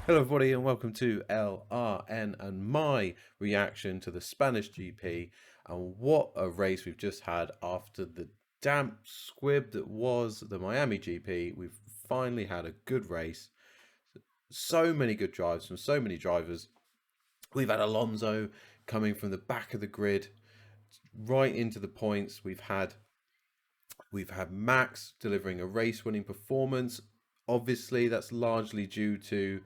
Hello, everybody, and welcome to LRN and my reaction to the Spanish GP. And what a race we've just had after the damp squib that was the Miami GP. We've finally had a good race. So many good drives from so many drivers. We've had Alonso coming from the back of the grid right into the points. We've had Max delivering a race-winning performance. Obviously, that's largely due to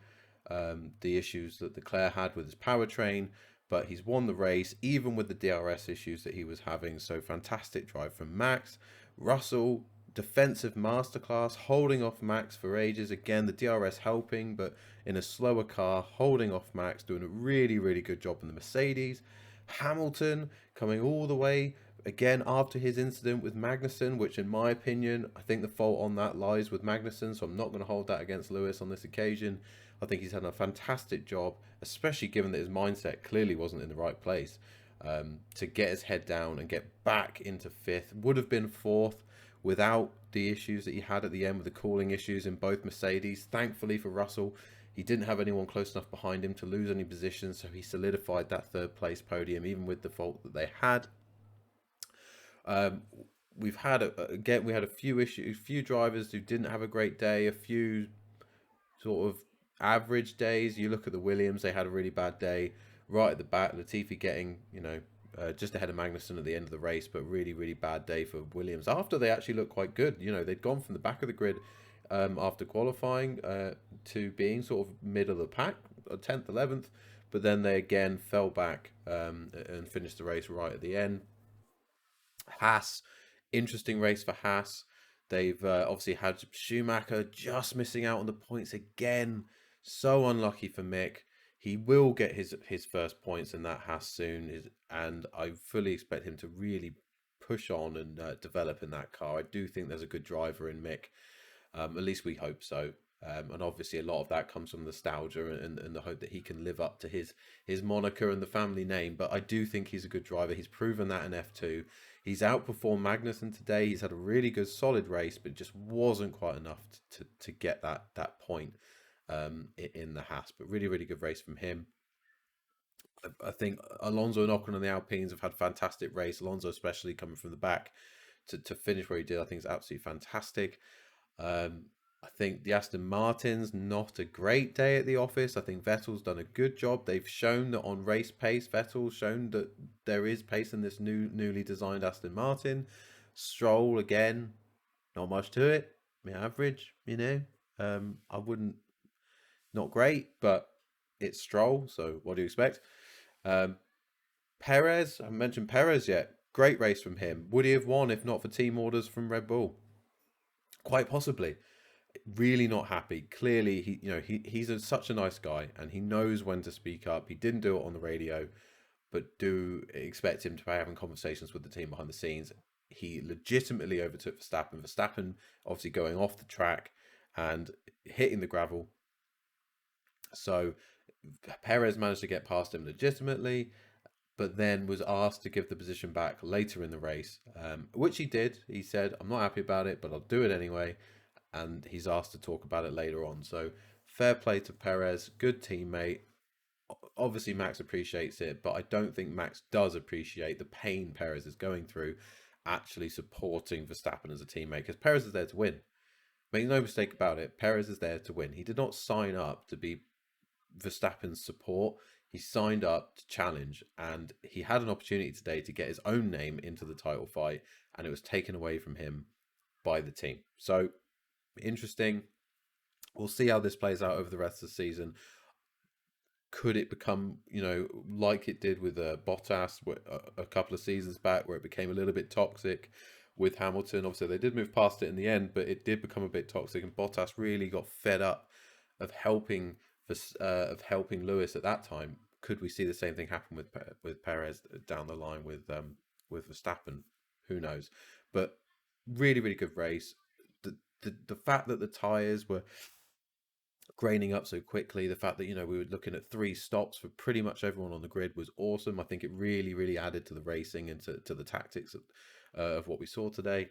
the issues that Leclerc had with his powertrain, but he's won the race even with the DRS issues that he was having. So fantastic drive from Max. Russell, defensive masterclass, holding off Max for ages. Again, the DRS helping, but in a slower car, holding off Max, doing a really, really good job in the Mercedes. Hamilton coming all the way again after his incident with Magnussen, which in my opinion, I think the fault on that lies with Magnussen, so I'm not going to hold that against Lewis on this occasion. I think he's had a fantastic job, especially given that his mindset clearly wasn't in the right place. To get his head down and get back into fifth, would have been fourth without the issues that he had at the end with the cooling issues in both Mercedes. Thankfully for Russell, he didn't have anyone close enough behind him to lose any positions, so he solidified that third place podium even with the fault that they had. Um, we've had again, we had a few issues, few drivers who didn't have a great day, a few sort of average days. You look at the Williams; they had a really bad day right at the back. Latifi getting just ahead of Magnussen at the end of the race, but really really bad day for Williams. After they actually looked quite good, they'd gone from the back of the grid after qualifying to being sort of middle of the pack, 10th, 11th, but then they again fell back and finished the race right at the end. Haas, interesting race for Haas. They've obviously had Schumacher just missing out on the points again. So unlucky for Mick. He will get his first points in that Haas soon, and I fully expect him to really push on and develop in that car. I do think there's a good driver in Mick. At least we hope so. And obviously, a lot of that comes from nostalgia and the hope that he can live up to his moniker and the family name. But I do think he's a good driver. He's proven that in F2. He's outperformed Magnussen today. He's had a really good, solid race, but just wasn't quite enough to get that point in the Haas. But really, really good race from him. I think Alonso and Ocon and the Alpines have had fantastic race. Alonso, especially coming from the back to finish where he did, I think is absolutely fantastic. I think the Aston Martin's not a great day at the office. I think Vettel's done a good job. They've shown that on race pace, Vettel's shown that there is pace in this newly designed Aston Martin. Stroll again, not much to it. Average, I wouldn't, not great, but it's Stroll. So what do you expect? Um, Perez, I haven't mentioned Perez yet. Great race from him. Would he have won if not for team orders from Red Bull? Quite possibly. Really not happy. Clearly, he's such a nice guy, and he knows when to speak up. He didn't do it on the radio, but do expect him to be having conversations with the team behind the scenes. He legitimately overtook Verstappen. Verstappen obviously going off the track and hitting the gravel. So Perez managed to get past him legitimately, but then was asked to give the position back later in the race, which he did. He said, "I'm not happy about it, but I'll do it anyway." And he's asked to talk about it later on. So fair play to Perez, good teammate. Obviously, Max appreciates it, but I don't think Max does appreciate the pain Perez is going through actually supporting Verstappen as a teammate, because Perez is there to win. Make no mistake about it, Perez is there to win. He did not sign up to be Verstappen's support. He signed up to challenge, and he had an opportunity today to get his own name into the title fight, and it was taken away from him by the team. So interesting. We'll see how this plays out over the rest of the season. Could it become, like it did with Bottas a couple of seasons back, where it became a little bit toxic with Hamilton? Obviously, they did move past it in the end, but it did become a bit toxic, and Bottas really got fed up of helping Lewis at that time. Could we see the same thing happen with Perez down the line with Verstappen? Who knows? But really, really good race. The fact that the tires were graining up so quickly, the fact that we were looking at 3 stops for pretty much everyone on the grid was awesome. I think it really, really added to the racing and to the tactics of what we saw today.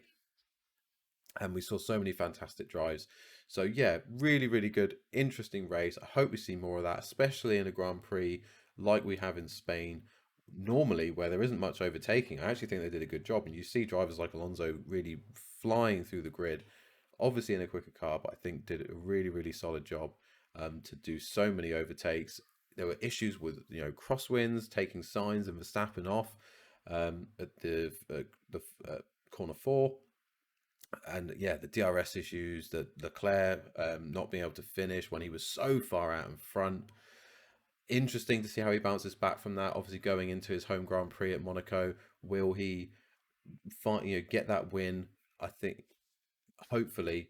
and we saw so many fantastic drives. So yeah, really, really good, interesting race. I hope we see more of that, especially in a Grand Prix like we have in Spain. Normally, where there isn't much overtaking, I actually think they did a good job, and you see drivers like Alonso really flying through the grid. Obviously in a quicker car, but I think did a really, really solid job to do so many overtakes. There were issues with crosswinds, taking signs and Verstappen off at the corner four, and yeah, the DRS issues, the Leclerc not being able to finish when he was so far out in front. Interesting to see how he bounces back from that. Obviously, going into his home Grand Prix at Monaco, will he get that win? I think hopefully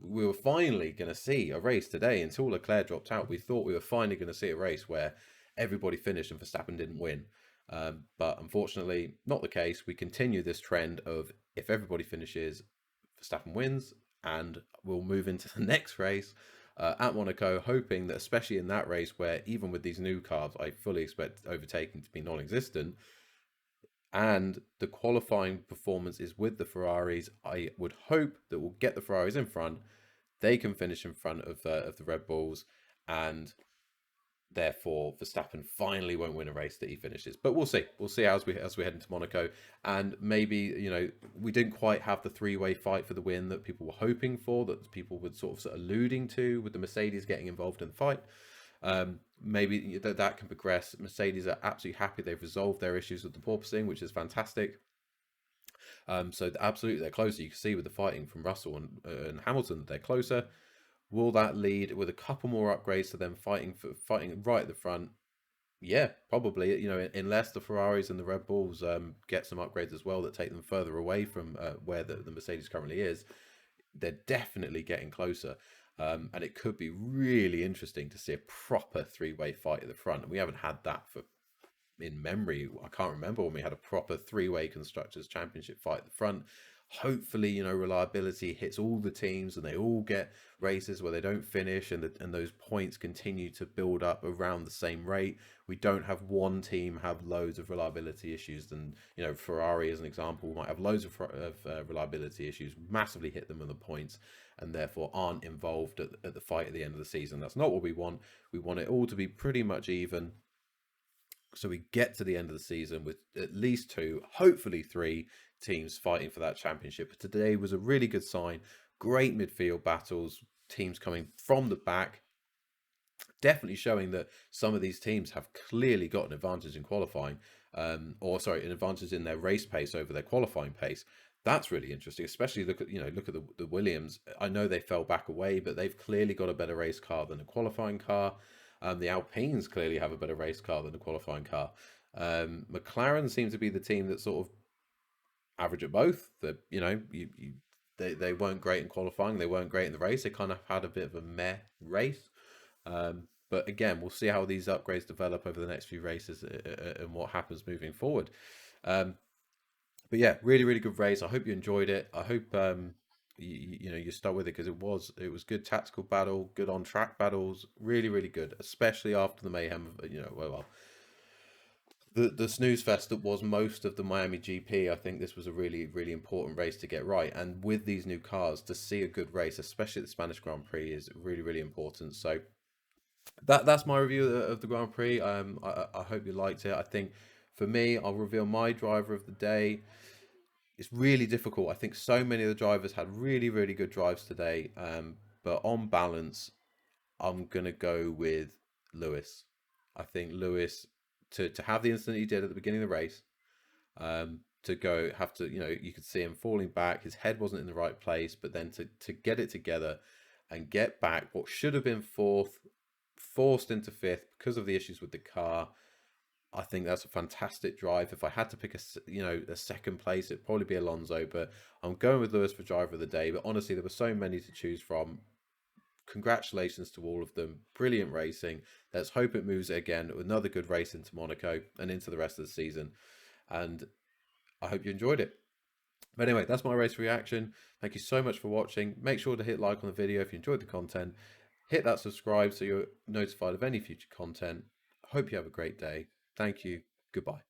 we were finally going to see a race today. Until Leclerc dropped out, we thought we were finally going to see a race where everybody finished and Verstappen didn't win. But unfortunately, not the case. We continue this trend of if everybody finishes, Verstappen wins, and we'll move into the next race at Monaco, hoping that, especially in that race where even with these new cars, I fully expect overtaking to be non-existent, and the qualifying performance is with the Ferraris, I would hope that we'll get the Ferraris in front. They can finish in front of the Red Bulls, and therefore Verstappen finally won't win a race that he finishes. But we'll see. We'll see as we head into Monaco, and maybe we didn't quite have the three-way fight for the win that people were hoping for, that people were sort of alluding to, with the Mercedes getting involved in the fight. Maybe that can progress. Mercedes are absolutely happy they've resolved their issues with the porpoising, which is fantastic. So absolutely they're closer. You can see with the fighting from Russell and Hamilton that they're closer. Will that lead with a couple more upgrades to them fighting right at the front? Yeah, probably. Unless the Ferraris and the Red Bulls get some upgrades as well that take them further away from where the Mercedes currently is, they're definitely getting closer. And it could be really interesting to see a proper three-way fight at the front. And we haven't had that in memory. I can't remember when we had a proper three-way Constructors' Championship fight at the front. Hopefully, reliability hits all the teams and they all get races where they don't finish, and those points continue to build up around the same rate. We don't have one team have loads of reliability issues. And Ferrari, as an example, might have loads of reliability issues, massively hit them on the points, and therefore aren't involved at the fight at the end of the season. That's not what we want. We want it all to be pretty much even, so we get to the end of the season with at least two, hopefully three teams fighting for that championship. But today was a really good sign. Great midfield battles, teams coming from the back, definitely showing that some of these teams have clearly got an advantage in qualifying, an advantage in their race pace over their qualifying pace. That's really interesting, especially look at the Williams. I know they fell back away, but they've clearly got a better race car than a qualifying car. The Alpines clearly have a better race car than a qualifying car. McLaren seem to be the team that sort of average at both. That they weren't great in qualifying, they weren't great in the race. They kind of had a bit of a meh race. But again, we'll see how these upgrades develop over the next few races and what happens moving forward. But yeah, really, really good race. I hope you enjoyed it. I hope you stuck with it, because it was good tactical battle, good on track battles, really, really good, especially after the mayhem of the snooze fest that was most of the Miami GP. I think this was a really, really important race to get right, and with these new cars, to see a good race, especially the Spanish Grand Prix, is really, really important. So that's my review of the Grand Prix. I hope you liked it. I think for me, I'll reveal my driver of the day. It's really difficult. I think so many of the drivers had really, really good drives today. But on balance, I'm going to go with Lewis. I think Lewis, to have the incident he did at the beginning of the race, you could see him falling back. His head wasn't in the right place, but then to get it together and get back what should have been fourth, forced into fifth because of the issues with the car. I think that's a fantastic drive. If I had to pick a second place, it'd probably be Alonso, but I'm going with Lewis for driver of the day. But honestly, there were so many to choose from. Congratulations to all of them. Brilliant racing. Let's hope it moves again. Another good race into Monaco and into the rest of the season. And I hope you enjoyed it. But anyway, that's my race reaction. Thank you so much for watching. Make sure to hit like on the video if you enjoyed the content. Hit that subscribe so you're notified of any future content. Hope you have a great day. Thank you. Goodbye.